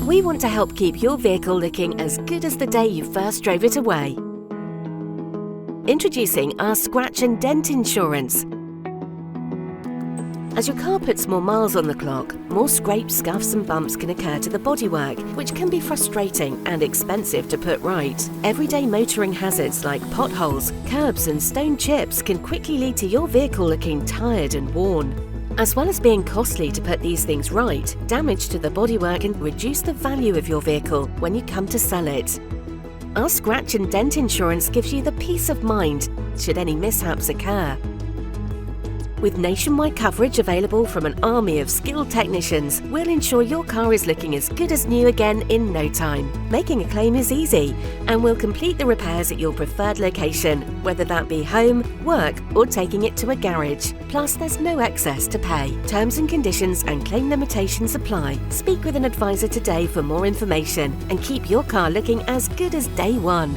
We want to help keep your vehicle looking as good as the day you first drove it away. Introducing our scratch and dent insurance. As your car puts more miles on the clock, more scrapes, scuffs and bumps can occur to the bodywork, which can be frustrating and expensive to put right. Everyday motoring hazards like potholes, curbs and stone chips can quickly lead to your vehicle looking tired and worn. As well as being costly to put these things right, damage to the bodywork can reduce the value of your vehicle when you come to sell it. Our scratch and dent insurance gives you the peace of mind should any mishaps occur. With nationwide coverage available from an army of skilled technicians, we'll ensure your car is looking as good as new again in no time. Making a claim is easy, and we'll complete the repairs at your preferred location, whether that be home, work, or taking it to a garage. Plus, there's no excess to pay. Terms and conditions and claim limitations apply. Speak with an advisor today for more information and keep your car looking as good as day one.